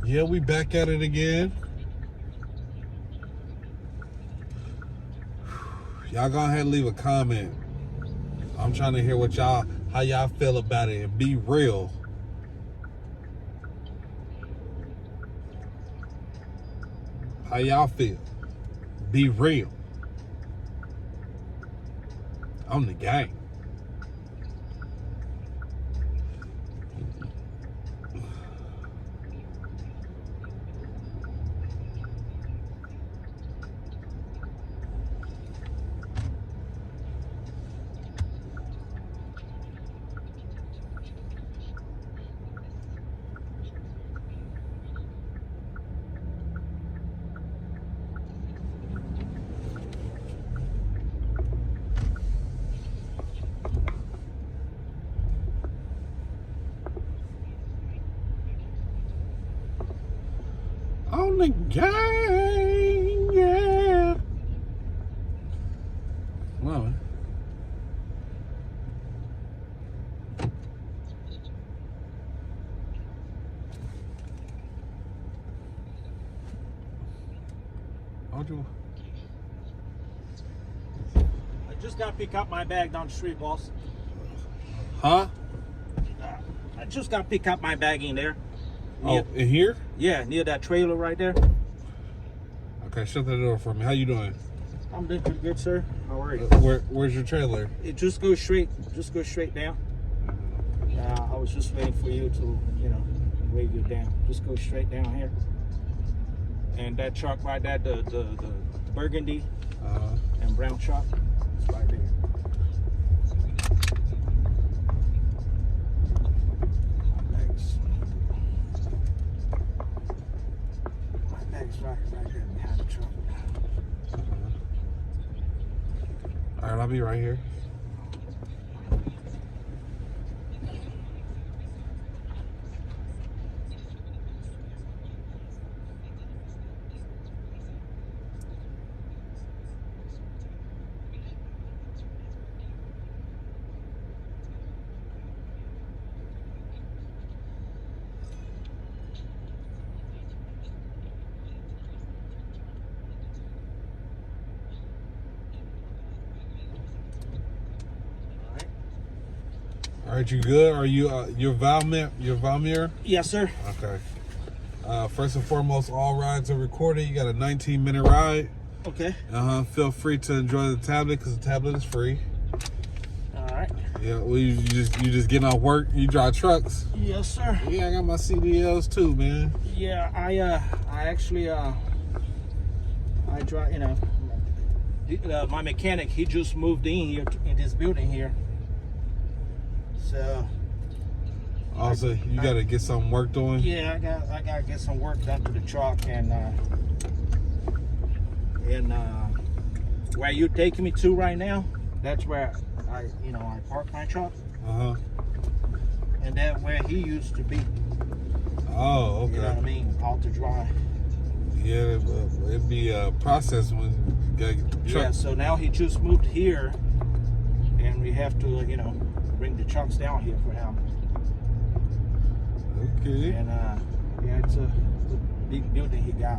Yeah, we back at it again. Y'all go ahead and leave a comment. I'm trying to hear how y'all feel about it, and be real. How y'all feel? Be real. I'm the gang. On the gang, yeah. Well, how'd you? I just got to pick up my bag down the street, boss. Huh? I just got to pick up my bag in there. Oh, in here? Yeah, near that trailer right there. Okay, shut that door for me. How you doing? I'm doing pretty good, sir. How are you? Where's your trailer? It just goes straight down. I was just waiting for you to, wave you down. Just go straight down here. And that truck right there, the burgundy and brown truck, it's right there. My bag's right there behind the truck. All right, I'll be right here. All right, you good? Are you your Valmir? Yes, sir. Okay. First and foremost, all rides are recorded. You got a 19-minute ride. Okay. Feel free to enjoy the tablet because the tablet is free. All right. Yeah. Well, you just getting off work. You drive trucks. Yes, sir. Yeah, I got my CDLs too, man. Yeah, I actually I drive. My mechanic, he just moved in here in this building here. So. Also, you got to get some work doing. Yeah, I gotta get some work done to the truck and where you taking me to right now, that's where I park my truck. And that's where he used to be. Oh, okay. You know what I mean? Out to dry. Yeah, it'd be a process when you got the truck. Yeah, so now he just moved here, and we have to, bring the trucks down here for him. Okay. And yeah, it's a big building he got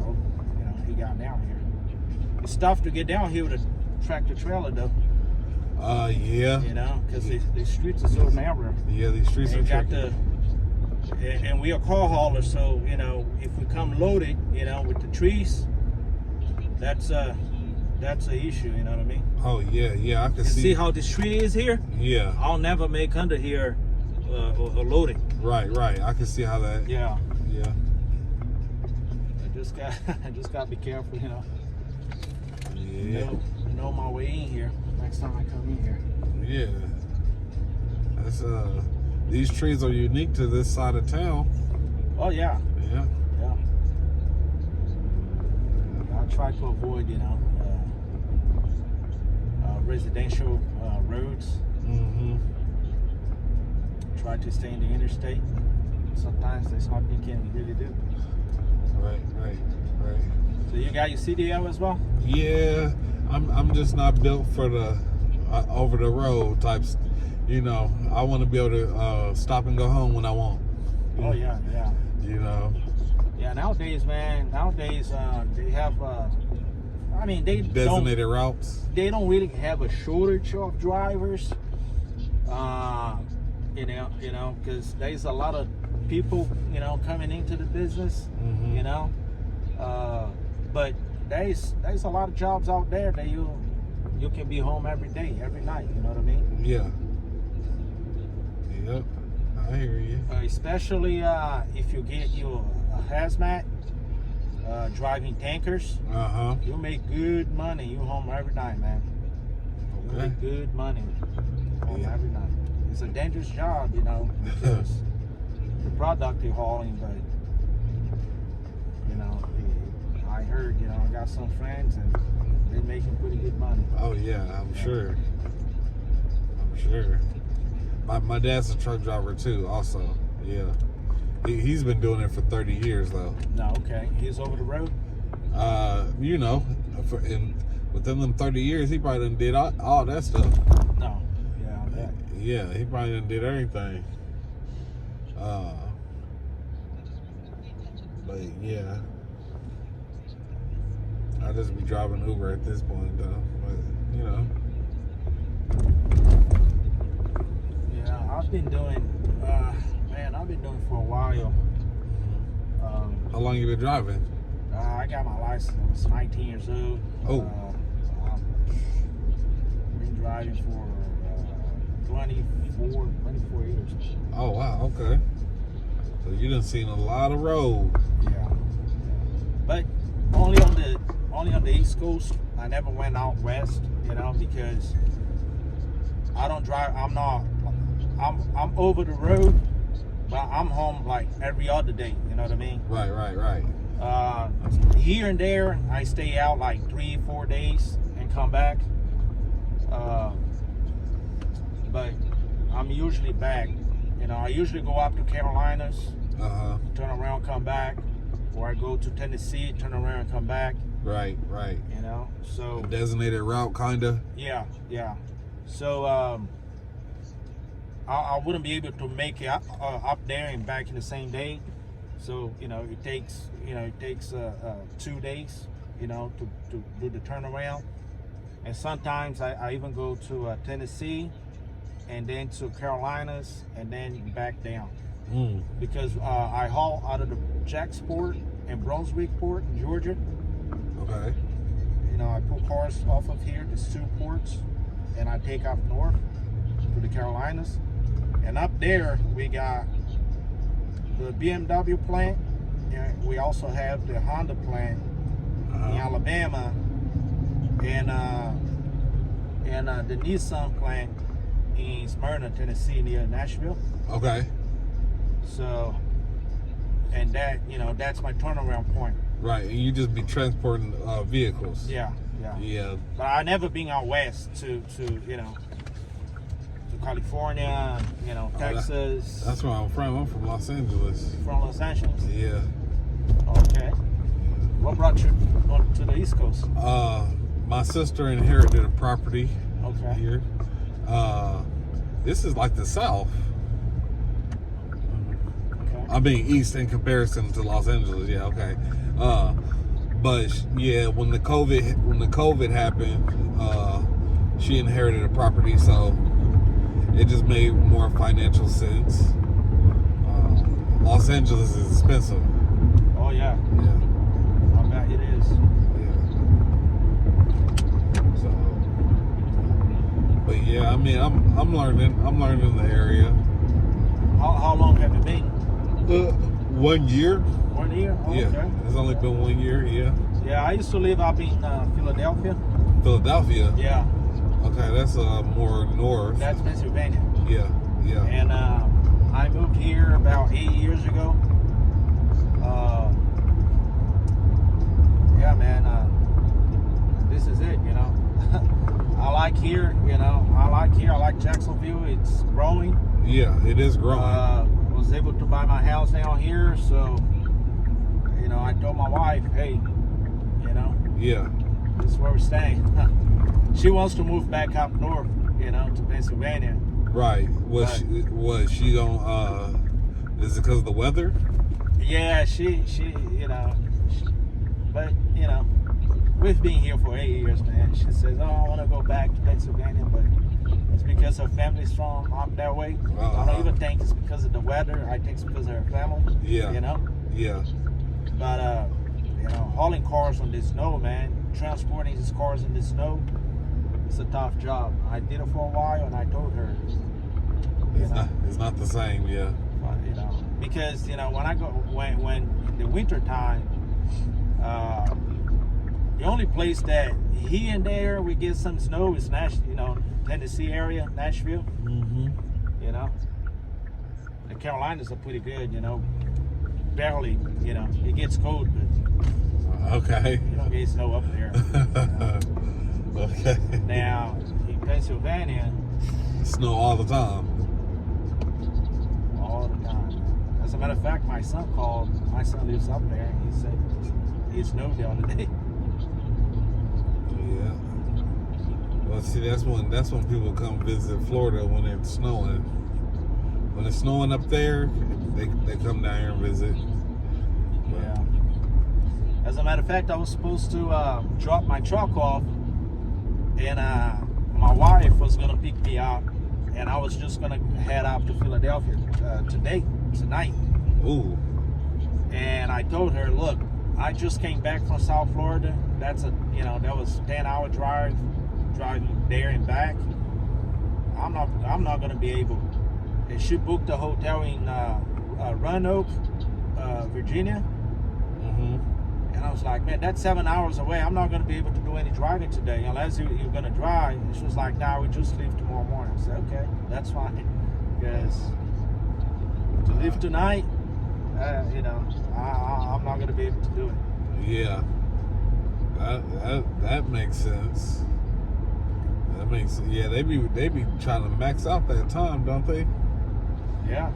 down here. It's tough to get down here with a tractor trailer though. Yeah. Because the streets are so narrow. Yeah, these streets are tricky. And we are car haulers, so if we come loaded, with the trees, that's an issue. You know what I mean? Oh yeah, I can see how this tree is here. Yeah. I'll never make under here loading. Right. I can see how that. Yeah. Yeah. I just got to be careful, Yeah. Know my way in here next time I come in here. Yeah. That's these trees are unique to this side of town. Oh yeah. Yeah. Yeah. I try to avoid, residential roads. Mm-hmm. Try to stay in the interstate. Sometimes there's nothing you can really do. Right. So you got your CDL as well? Yeah, I'm just not built for the over the road types. I want to be able to stop and go home when I want. Oh yeah. Yeah, and nowadays, man. Nowadays, they have. I mean, they Designated routes. They don't really have a shortage of drivers. You know, because there's a lot of people, you know, coming into the business. Mm-hmm. You know, but there's a lot of jobs out there that you can be home every day, every night. You know what I mean? Yeah. Yep. I hear you. Especially if you get you a hazmat, driving tankers. You make good money. You home every night, man. You Okay. make good money home Yeah. every night. It's a dangerous job, you know, because the product you're hauling, but you know, I heard, you know, I got some friends and they're making pretty good money. Oh yeah, I'm sure. I'm sure. My dad's a truck driver too, also. Yeah. He's been doing it for 30 years though. No, okay. He's over the road? You know, within them 30 years, he probably done did all that stuff. No. Yeah, I bet. Yeah, he probably done did everything. But yeah. I just be driving Uber at this point though. But you know. Yeah, I've been doing for a while. How long you been driving? I got my license. I was 19 years old. Oh. I've been driving for 24 years. Oh wow, okay. So you done seen a lot of road. Yeah. But only on the East Coast. I never went out west, you know, because I don't drive. I'm over the road, but I'm home like every other day. You know what I mean? Right. Here and there, I stay out like 3-4 days and come back. But I'm usually back. You know, I usually go up to Carolinas, turn around, come back, or I go to Tennessee, turn around, and come back. Right. You know, so A designated route, kinda. yeah. So I wouldn't be able to make it up there and back in the same day. So you know, it takes 2 days, you know, to do the turnaround. And sometimes I even go to Tennessee, and then to Carolinas, and then back down. Because I haul out of the Jacksport and Brunswick Port in Georgia. Okay. You know, I pull cars off of here, there's 2 ports, and I take up north to the Carolinas. And up there, we got the BMW plant, and we also have the Honda plant in Alabama, and the Nissan plant in Smyrna, Tennessee, near Nashville. Okay. So, and that, you know, that's my turnaround point. Right, and you just be transporting vehicles. Yeah. Yeah. But I never been out west to you know, to California, you know, Texas. That's where I'm from. I'm from Los Angeles. From Los Angeles. Yeah. Okay. What brought you to the East Coast? My sister inherited a property Okay. here. This is like the South. Okay. I mean, East in comparison to Los Angeles. Yeah, okay. But yeah, when the COVID happened, she inherited a property, so it just made more financial sense. Los Angeles is expensive. Oh yeah. Yeah. I bet it is. Yeah. So, but yeah, I mean, I'm learning the area. How long have you been? 1 year. 1 year? Oh, Yeah, okay. it's only been 1 year. Yeah. Yeah, I used to live up in Philadelphia. Philadelphia. Yeah. Okay, that's more north. That's Pennsylvania. Yeah. And I moved here about 8 years ago. Yeah, man. This is it, you know. I like here, you know. I like Jacksonville. It's growing. Yeah, it is growing. Was able to buy my house down here, so you know, I told my wife, hey, you know, Yeah. this is where we're staying. She wants to move back up north, you know, to Pennsylvania. Right. She don't? Is it because of the weather? Yeah, Yeah, she, but we've been here for 8 years, man. She says, "Oh, I want to go back to Pennsylvania," but it's because her family's from up that way. I don't even think it's because of the weather. I think it's because of her family. Yeah. Yeah. But hauling cars on the snow, man, transporting these cars in the snow, it's a tough job. I did it for a while, and I told her, it's not the same, yeah. Because when I go when in the winter time, the only place that here and there we get some snow is Tennessee area, Nashville. Mm-hmm. The Carolinas are pretty good, barely, it gets cold, but okay. you don't get snow up there. Okay. Now in Pennsylvania, snow all the time. All the time. As a matter of fact, my son called. My son lives up there, and he said it snowed the other day. Yeah. Well, see, that's when people come visit Florida when it's snowing. When it's snowing up there, they come down here and visit. Yeah. As a matter of fact, I was supposed to drop my truck off, and my wife was gonna pick me up, and I was just gonna head out to Philadelphia tonight. Ooh. And I told her, look, I just came back from South Florida. That was 10-hour drive, driving there and back. I'm not gonna be able. And she booked a hotel in Roanoke, Virginia. Mm-hmm. And I was like, man, that's 7 hours away. I'm not gonna be able to do any driving today unless you're gonna drive. And she was like, nah, we just leave tomorrow morning. I said, okay, that's fine. Because to leave tonight, I'm not gonna be able to do it. Yeah, that makes sense. That makes yeah. They be trying to max out that time, don't they? Yeah.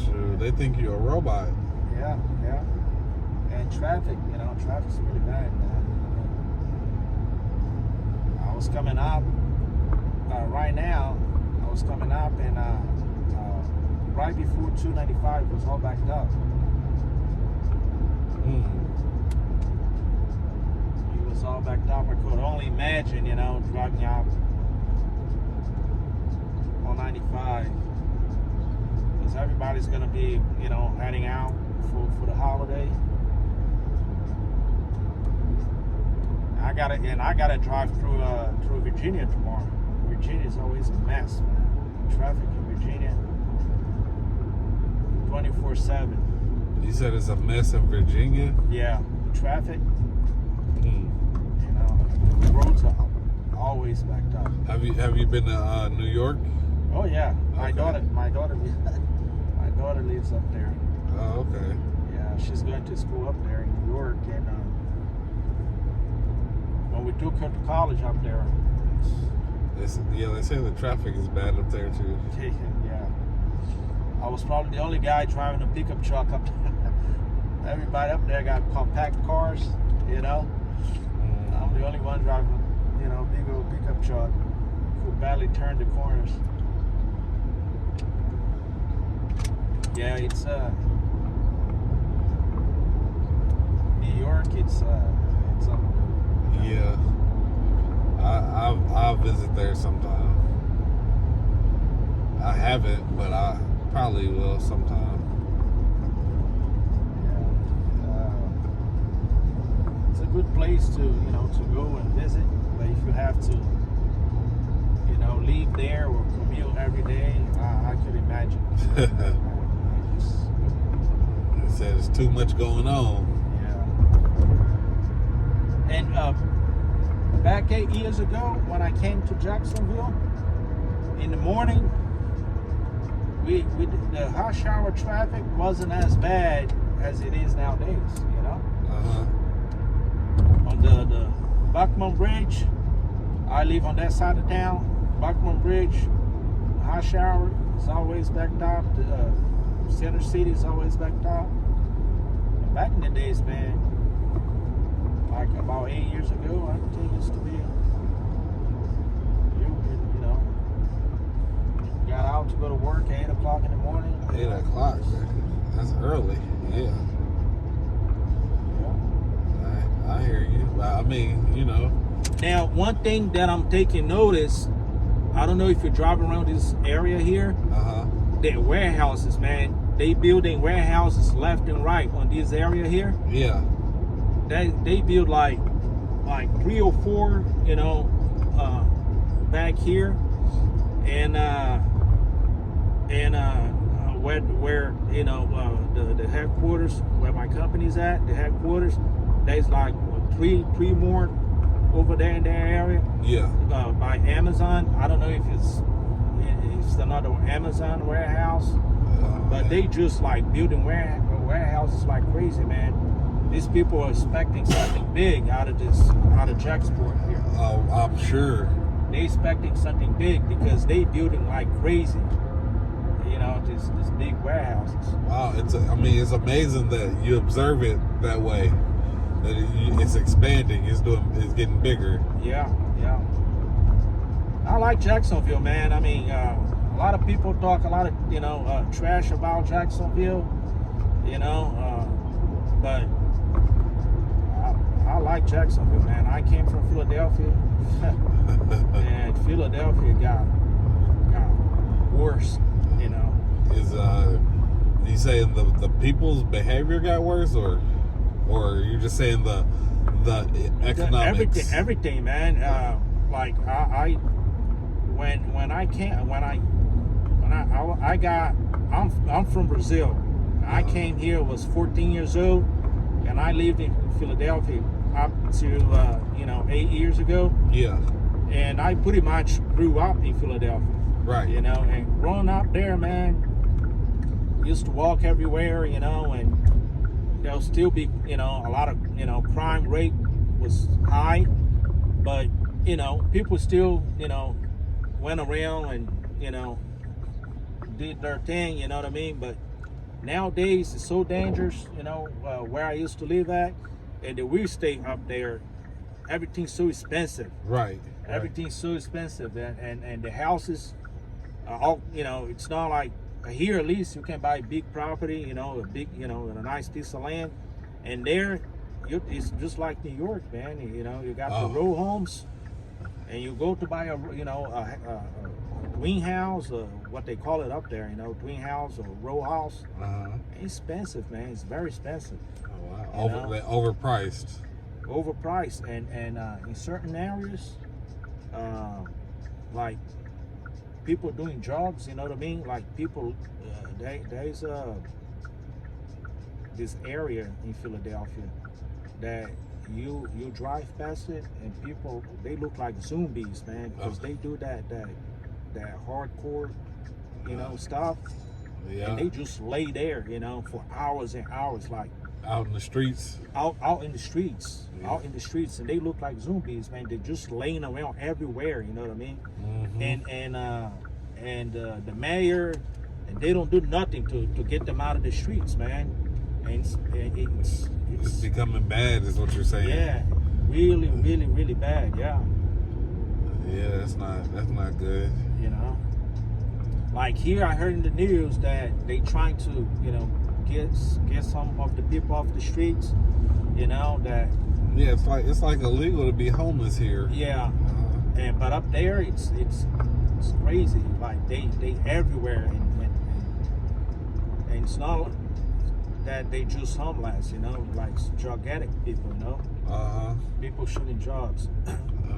Sure. They think you're a robot. Yeah. And traffic's really bad, man. I was coming up right now. I was coming up and right before 295 was all backed up. It was all backed up. I could only imagine, driving out on 95. Because everybody's going to be, heading out for the holiday. I gotta drive through Virginia tomorrow. Virginia's always a mess, man. Traffic in Virginia, 24/7. You said it's a mess in Virginia? Yeah, traffic. The roads are always backed up. Have you been to New York? Oh yeah, my Okay. daughter lives up there. Oh, okay. Yeah, she's going to school up there in New York, and when we took her to college up there. They say the traffic is bad up there too. Yeah, I was probably the only guy driving a pickup truck up there. Everybody up there got compact cars, I'm the only one driving, big old pickup truck who barely turned the corners. Yeah, it's New York. It's Yeah, I'll visit there sometime. I haven't, but I probably will sometime. It's a good place to go and visit, but if you have to leave there or commute every day, I could imagine. They said there's too much going on. Yeah. And back 8 years ago, when I came to Jacksonville, in the morning, the rush hour traffic wasn't as bad as it is nowadays. On the Buckman Bridge, I live on that side of town. Buckman Bridge, rush hour is always backed up. The Center City is always backed up. Back in the days, man, like about 8 years ago, everything used to be, got out to go to work at 8 o'clock in the morning. 8 o'clock, that's early. Yeah. mean, you know. Now, one thing that I'm taking notice, I don't know if you're driving around this area here, the warehouses, man, they building warehouses left and right on this area here. Yeah. They build like 3 or 4, you know, back here, and where you know the headquarters, where my company's at, the headquarters, there's like three more over there in that area. Yeah. By Amazon. I don't know if it's another Amazon warehouse, but they just like building warehouses like crazy, man. These people are expecting something big out of Jacksport here. Oh, I'm sure. They expecting something big because they building like crazy. You know, this big warehouses. Wow, it's amazing that you observe it that way. That it's expanding. It's getting bigger. Yeah. I like Jacksonville, man. I mean, a lot of people talk a lot of trash about Jacksonville. You know, but I like Jacksonville, man. I came from Philadelphia, and Philadelphia got worse. You know, is you saying the people's behavior got worse, or you're just saying the economics? Everything, man. Like I'm from Brazil. I came here, was 14 years old, and I lived in Philadelphia up to 8 years ago. Yeah. And I pretty much grew up in Philadelphia. Right. You know, and growing up there, man, used to walk everywhere, you know, and there'll still be, a lot of, crime rate was high, but, people still, went around and, did their thing, you know what I mean? But nowadays it's so dangerous, where I used to live at, and the real estate up there, everything's so expensive. Right. Everything's so expensive, and the houses, it's not like here. At least you can buy a big property, a nice piece of land, and there, it's just like New York, man. You got the row homes, and you go to buy a twin house, or what they call it up there, twin house or row house. It's expensive, man. It's very expensive. Oh wow, overpriced. Overpriced, and in certain areas, like people doing jobs, you know what I mean? Like people, there's this area in Philadelphia that you drive past it, and people, they look like zombies, man, because they do that hardcore, stuff. Yeah. And they just lay there, for hours and hours, like out in the streets. Out in the streets. Yeah. Out in the streets, and they look like zombies, man. They're just laying around everywhere, you know what I mean? Mm-hmm. And the mayor, and they don't do nothing to get them out of the streets, man. And it's becoming bad, is what you're saying. Yeah, really, really, really bad. Yeah. Yeah, that's not good. Like here, I heard in the news that they trying to, get some of the people off the streets. That. Yeah, it's like illegal to be homeless here. Yeah. But up there, it's crazy. Like they everywhere, and it's not that they just homeless, like drug addict people, people shooting drugs.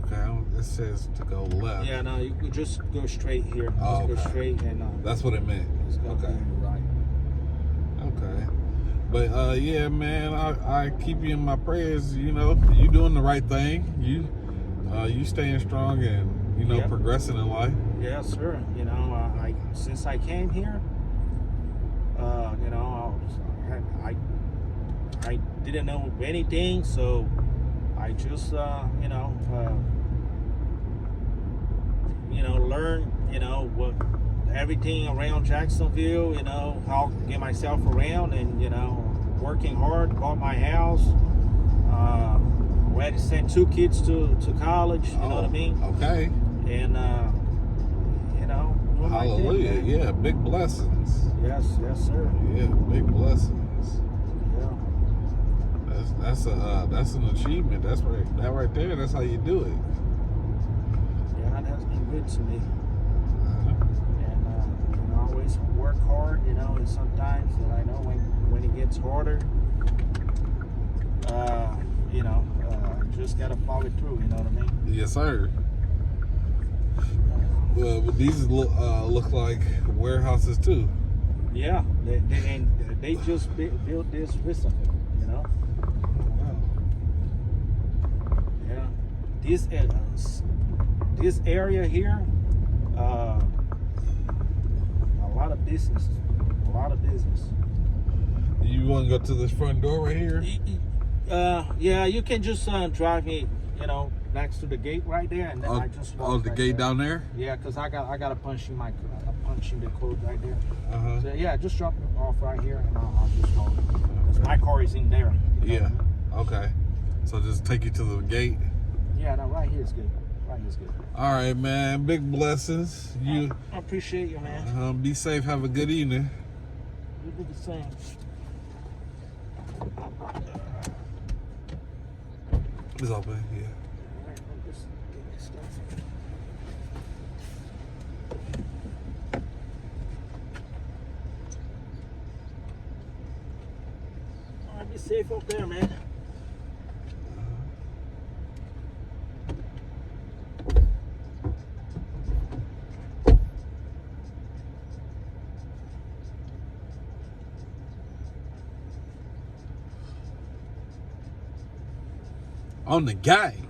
Okay, it says to go left. Yeah, no, you could just go straight here. Just go straight, and that's what it meant. Okay, right. Okay, but yeah, man, I keep you in my prayers. You doing the right thing. You staying strong and progressing in life. Yeah, sir. Since I came here, I didn't know anything, so I just learn what everything around Jacksonville, how to get myself around, and working hard, bought my house, we had to send 2 kids to college, you know what I mean? Okay. And hallelujah. Thing, yeah, big blessings. Yes, sir. Yeah, big blessings. Yeah. That's an achievement. That's right. That right there. That's how you do it. Yeah, that's been good to me. Uh-huh. And you know, I always work hard, you know, and sometimes that I know when it gets harder, you know, just gotta follow it through, you know what I mean? Yes, sir. But these look like warehouses too. Yeah, they just built this recently, you know. Wow. Yeah, this area here, a lot of business, You want to go to this front door right here? Yeah, you can just drive me, you know, next to the gate right there, and then I just walk Oh, the right gate there. down there. Yeah, cause I got to punch in the code right there. Uh-huh. So yeah, just drop me off right here, and I'll just go. Cause my car is in there. you know Yeah. what I mean? Okay. So just take you to the gate. Yeah, no, right here is good. Right here is good. All right, man. Big blessings. You I appreciate you, man. be safe. Have a good evening. You do the same. It's open. Yeah. Alright, I'll just get this stuff. Alright, be safe up there, man. On the gang.